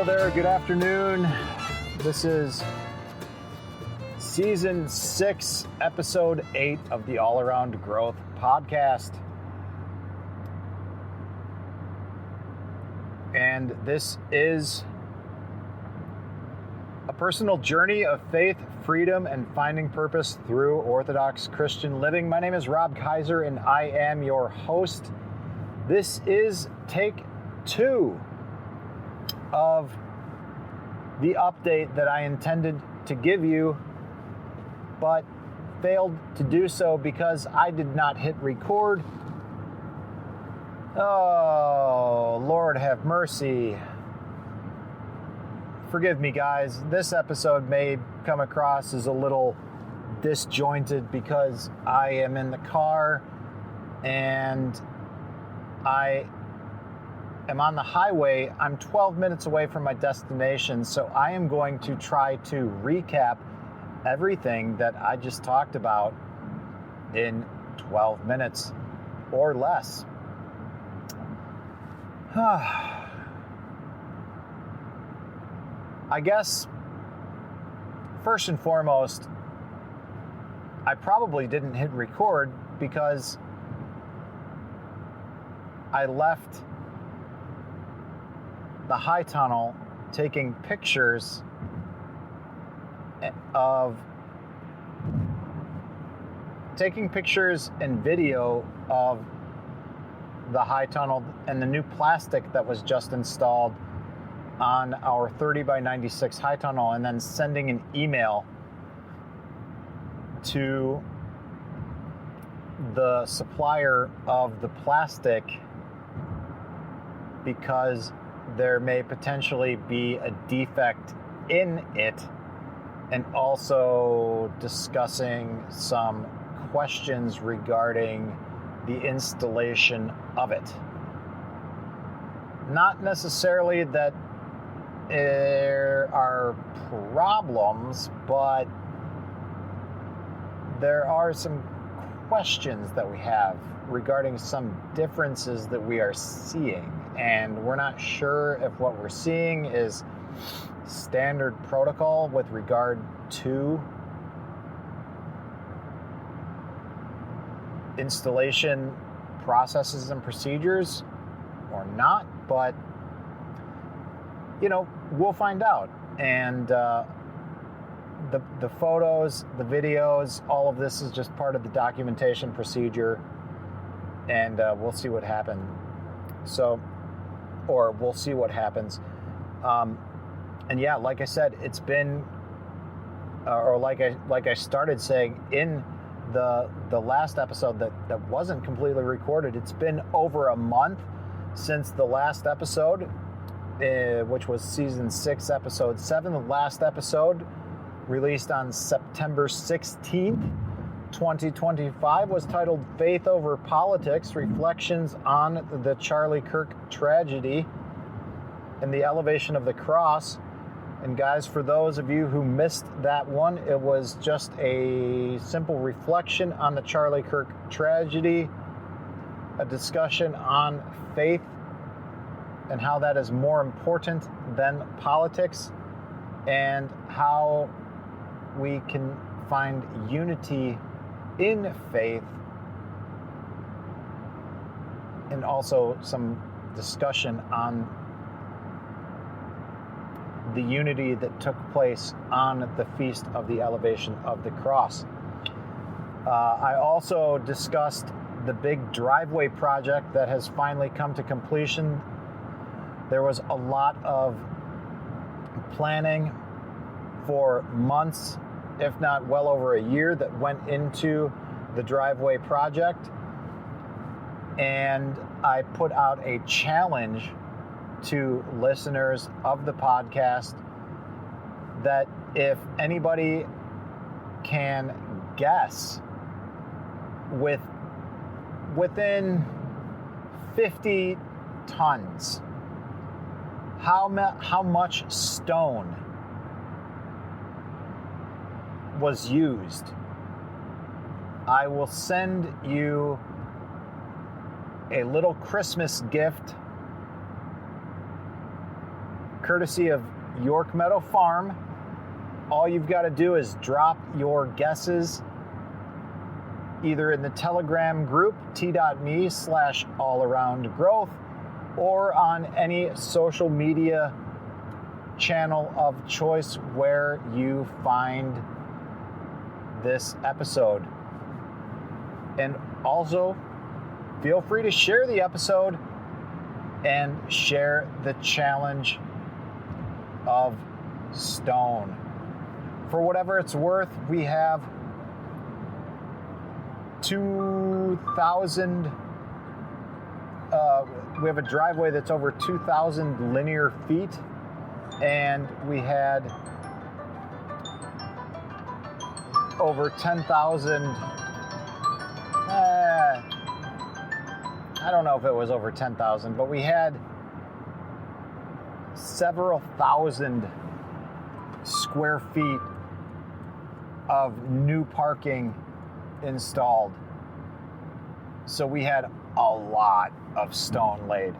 Hello there, good afternoon. This is Season 6, Episode 8 of the All Around Growth Podcast. And this is a personal journey of faith, freedom, and finding purpose through Orthodox Christian living. My name is Rob Kaiser, and I am your host. This is take 2 of the update that I intended to give you, but failed to do so because I did not hit record. Oh, Lord have mercy. Forgive me, guys. This episode may come across as a little disjointed because I am in the car and I am on the highway. I'm 12 minutes away from my destination, so I am going to try to recap everything that I just talked about in 12 minutes or less. I guess, first and foremost, I probably didn't hit record because I left the high tunnel taking pictures and video of the high tunnel and the new plastic that was just installed on our 30 by 96 high tunnel, and then sending an email to the supplier of the plastic because there may potentially be a defect in it, and also discussing some questions regarding the installation of it. Not necessarily that there are problems, but there are some questions that we have regarding some differences that we are seeing, and we're not sure if what we're seeing is standard protocol with regard to installation processes and procedures or not, but we'll find out. And the photos, the videos, all of this is just part of the documentation procedure, and we'll see what happens. We'll see what happens. And yeah, like I said, it's been, like I started saying in the last episode that wasn't completely recorded, it's been over a month since the last episode, which was Season 6, Episode 7. The last episode, released on September 16th, 2025, was titled Faith Over Politics, Reflections on the Charlie Kirk Tragedy and the Elevation of the Cross. And guys, for those of you who missed that one, it was just a simple reflection on the Charlie Kirk tragedy, a discussion on faith and how that is more important than politics, and how we can find unity in faith, and also some discussion on the unity that took place on the Feast of the Elevation of the Cross. I also discussed the big driveway project that has finally come to completion. There was a lot of planning for months, if not well over a year, that went into the driveway project. And I put out a challenge to listeners of the podcast that if anybody can guess within 50 tons how much stone was used, I will send you a little Christmas gift courtesy of York Meadow Farm. All you've got to do is drop your guesses either in the Telegram group, t.me/allaroundgrowth, or on any social media channel of choice where you find this episode. And also, feel free to share the episode and share the challenge of stone. For whatever it's worth, we have 2,000, we have a driveway that's over 2,000 linear feet, and we had over 10,000, I don't know if it was over 10,000, but we had several thousand square feet of new parking installed. So we had a lot of stone laid.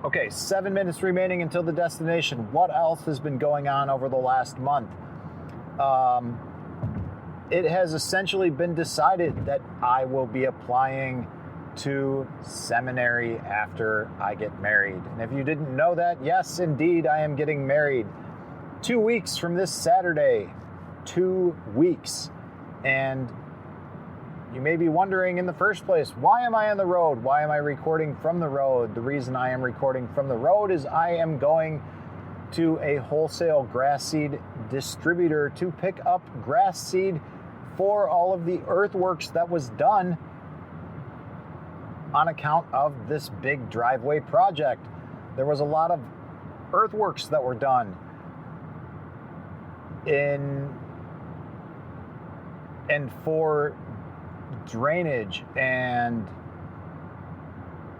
Okay, 7 minutes remaining until the destination. What else has been going on over the last month? It has essentially been decided that I will be applying to seminary after I get married. And if you didn't know that, yes, indeed, I am getting married 2 weeks from this Saturday. 2 weeks. And you may be wondering in the first place, why am I on the road? Why am I recording from the road? The reason I am recording from the road is I am going to a wholesale grass seed distributor to pick up grass seed for all of the earthworks that was done on account of this big driveway project. There was a lot of earthworks that were done and for drainage, and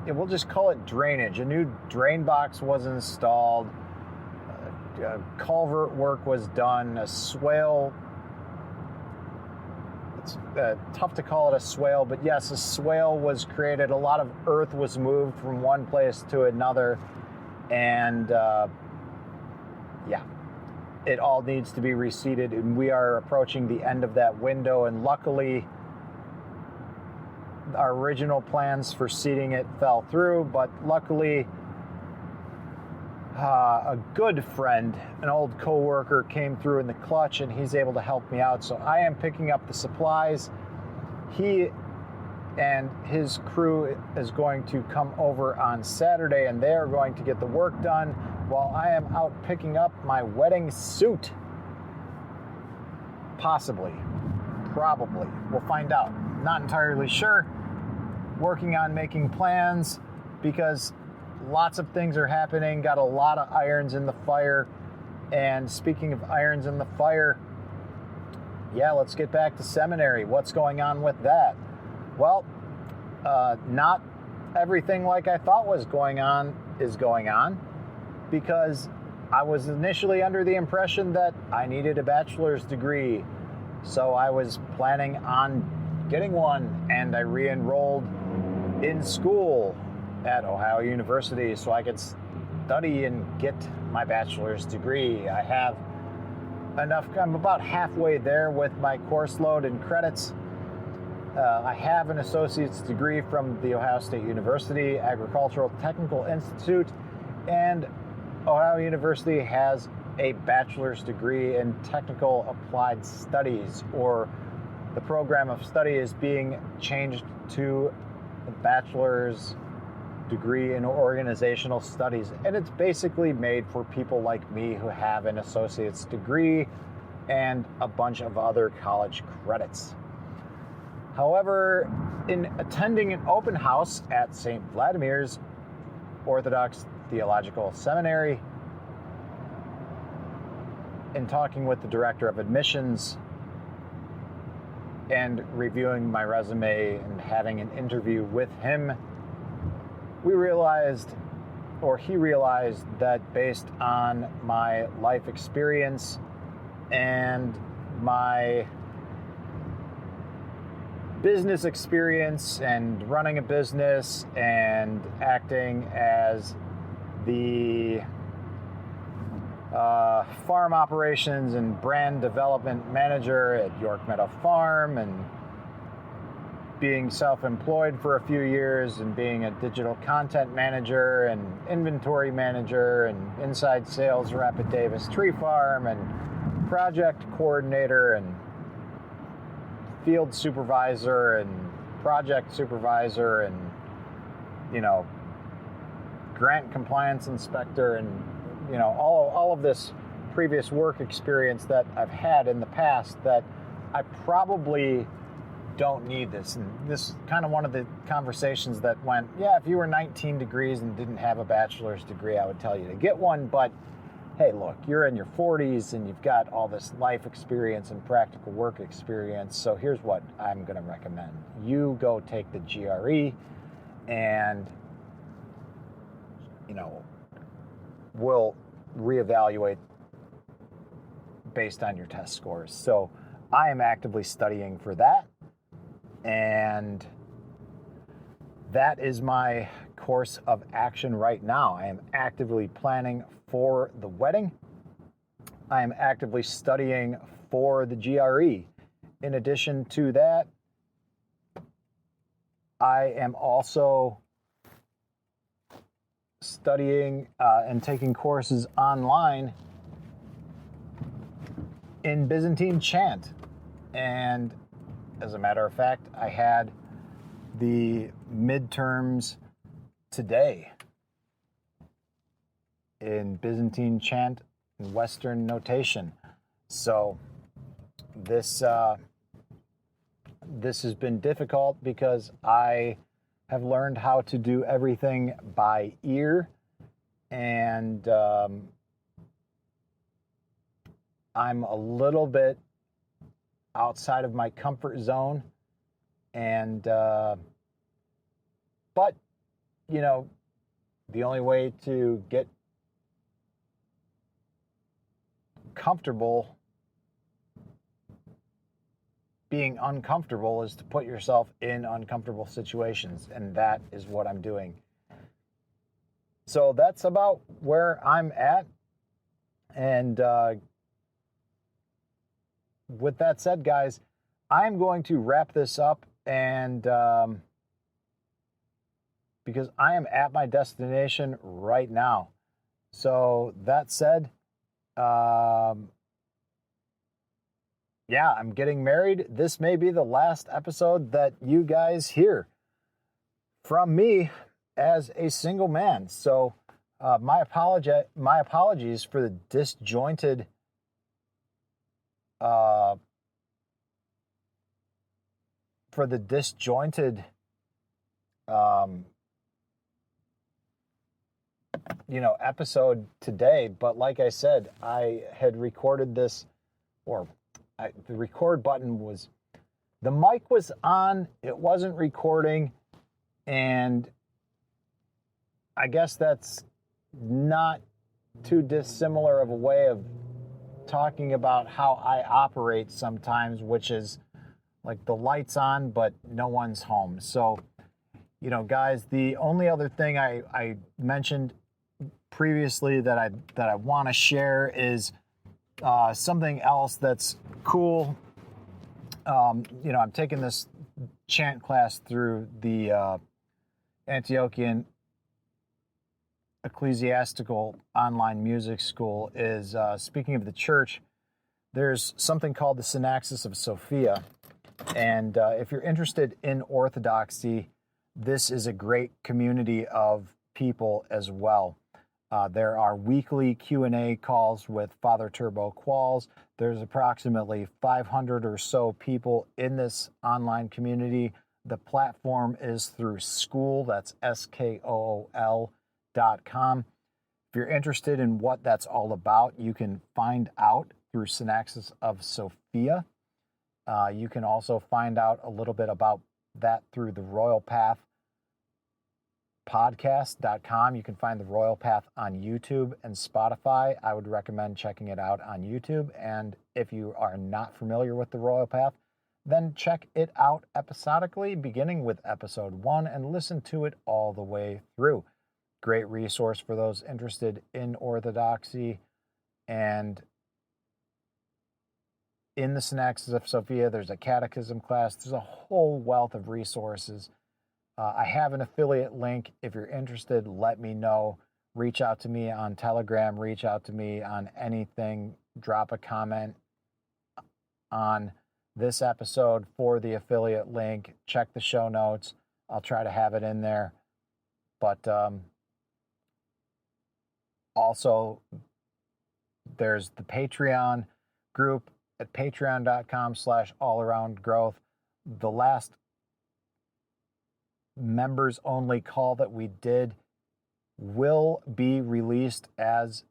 we'll just call it drainage. A new drain box was installed, culvert work was done, a swale. It's tough to call it a swale, but yes, a swale was created. A lot of earth was moved from one place to another, and it all needs to be reseeded, and we are approaching the end of that window. And luckily, our original plans for seeding it fell through, but luckily, a good friend, an old co-worker, came through in the clutch, and he's able to help me out. So I am picking up the supplies. He and his crew is going to come over on Saturday, and they are going to get the work done while I am out picking up my wedding suit. Possibly. Probably. We'll find out. Not entirely sure. Working on making plans because lots of things are happening. Got a lot of irons in the fire. And speaking of irons in the fire, let's get back to seminary. What's going on with that? Well, not everything like I thought was going on is going on, because I was initially under the impression that I needed a bachelor's degree. So I was planning on getting one, and I re-enrolled in school at Ohio University so I could study and get my bachelor's degree. I have enough, I'm about halfway there with my course load and credits. I have an associate's degree from the Ohio State University Agricultural Technical Institute, and Ohio University has a bachelor's degree in technical applied studies, or the program of study is being changed to a bachelor's degree in organizational studies. And it's basically made for people like me who have an associate's degree and a bunch of other college credits. However, in attending an open house at St. Vladimir's Orthodox Theological Seminary, in talking with the director of admissions and reviewing my resume and having an interview with him, he realized that based on my life experience and my business experience and running a business and acting as the farm operations and brand development manager at York Meadow Farm, and being self-employed for a few years, and being a digital content manager and inventory manager and inside sales rep at Davis Tree Farm, and project coordinator and field supervisor and project supervisor, and grant compliance inspector, and all of this previous work experience that I've had in the past, that I probably don't need this. And this is kind of one of the conversations that went, yeah, if you were 19 degrees and didn't have a bachelor's degree, I would tell you to get one. But hey, look, you're in your 40s and you've got all this life experience and practical work experience. So here's what I'm going to recommend. You go take the GRE, and we'll reevaluate based on your test scores. So I am actively studying for that, and that is my course of action right now. I am actively planning for the wedding. I am actively studying for the GRE. In addition to that, I am also studying and taking courses online in Byzantine chant. And as a matter of fact, I had the midterms today in Byzantine chant and Western notation. So this has been difficult because I have learned how to do everything by ear, and I'm a little bit outside of my comfort zone, and but the only way to get comfortable being uncomfortable is to put yourself in uncomfortable situations, and that is what I'm doing. So that's about where I'm at. And with that said, guys, I'm going to wrap this up, and because I am at my destination right now. So that said, yeah, I'm getting married. This may be the last episode that you guys hear from me as a single man. So my apologies for the disjointed episode today. But like I said, I had recorded this, the record button was, the mic was on, it wasn't recording, and I guess that's not too dissimilar of a way of talking about how I operate sometimes, which is like the lights on, but no one's home. So, guys, the only other thing I mentioned previously that I want to share is something else that's cool. I'm taking this chant class through the Antiochian Ecclesiastical online music school. Is speaking of the church, there's something called the Synaxis of Sophia, and if you're interested in orthodoxy, this is a great community of people as well. There are weekly Q&A calls with Father Turbo Qualls. There's approximately 500 or so people in this online community. The platform is through Skool, that's SKOOL.com. If you're interested in what that's all about, you can find out through Synaxis of Sophia. You can also find out a little bit about that through the Royal Path podcast.com. You can find the Royal Path on YouTube and Spotify. I would recommend checking it out on YouTube. And if you are not familiar with the Royal Path, then check it out episodically, beginning with episode 1, and listen to it all the way through. Great resource for those interested in orthodoxy. And in the Synaxis of Sophia, there's a catechism class. There's a whole wealth of resources. I have an affiliate link. If you're interested, let me know. Reach out to me on Telegram. Reach out to me on anything. Drop a comment on this episode for the affiliate link. Check the show notes. I'll try to have it in there. But also, there's the Patreon group at patreon.com/allaroundgrowth. The last members only call that we did will be released as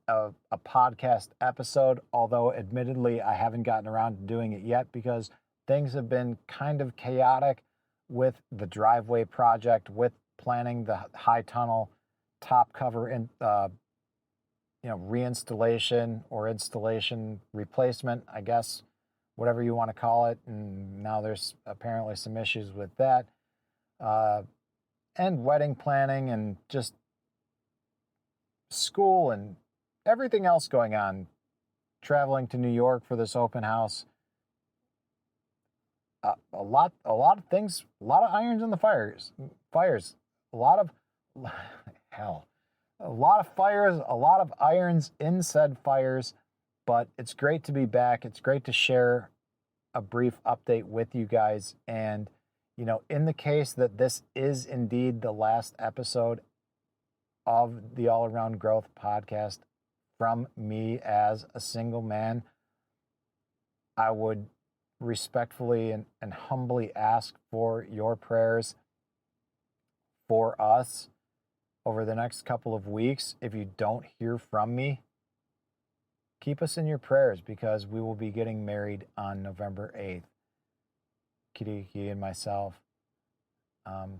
a podcast episode, although admittedly I haven't gotten around to doing it yet because things have been kind of chaotic with the driveway project, with planning the high tunnel top cover and reinstallation or installation replacement, I guess, whatever you want to call it. And now there's apparently some issues with that. And wedding planning and just school and everything else going on. Traveling to New York for this open house. A lot of things, a lot of irons in the fires, a lot of fires, a lot of irons in said fires, but it's great to be back. It's great to share a brief update with you guys. And, in the case that this is indeed the last episode of the All Around Growth podcast from me as a single man, I would respectfully and humbly ask for your prayers for us over the next couple of weeks. If you don't hear from me, keep us in your prayers because we will be getting married on November 8th, Kiriki and myself.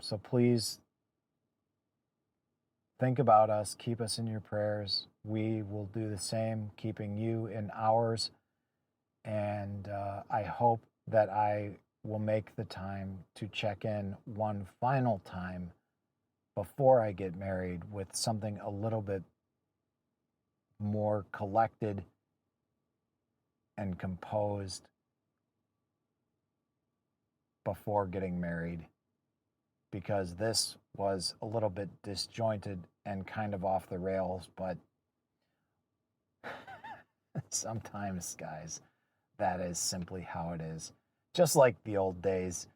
So please think about us, keep us in your prayers. We will do the same, keeping you in ours. And I hope that I will make the time to check in one final time before I get married with something a little bit more collected and composed before getting married, because this was a little bit disjointed and kind of off the rails, but sometimes, guys, that is simply how it is. Just like the old days,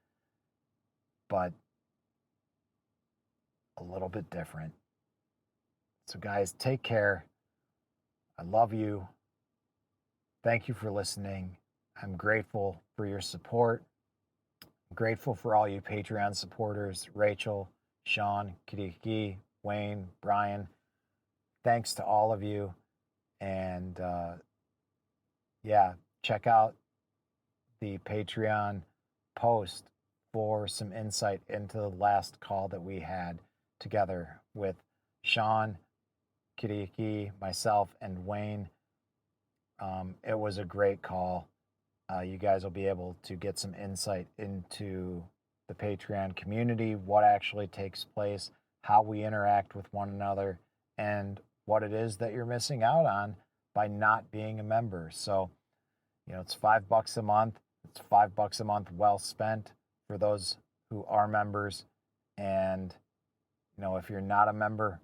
but a little bit different. So guys, take care. I love you. Thank you for listening. I'm grateful for your support. I'm grateful for all you Patreon supporters, Rachel, Sean, Kiriki, Wayne, Brian. Thanks to all of you. And check out the Patreon post for some insight into the last call that we had together with Sean, Kiriki, myself, and Wayne. It was a great call. You guys will be able to get some insight into the Patreon community, what actually takes place, how we interact with one another, and what it is that you're missing out on by not being a member. So, it's $5 a month. It's $5 a month well spent for those who are members. And, if you're not a member,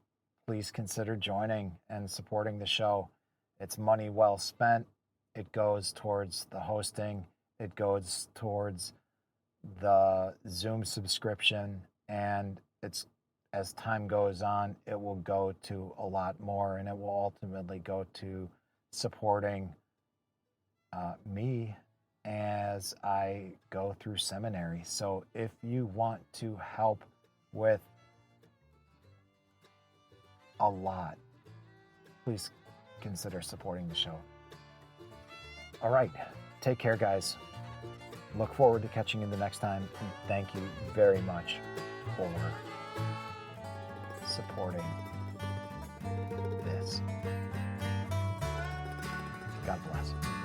please consider joining and supporting the show. It's money well spent. It goes towards the hosting. It goes towards the Zoom subscription. And as time goes on, it will go to a lot more, and it will ultimately go to supporting me as I go through seminary. So if you want to help with a lot, please consider supporting the show. All right. Take care, guys. Look forward to catching you the next time. And thank you very much for supporting this. God bless.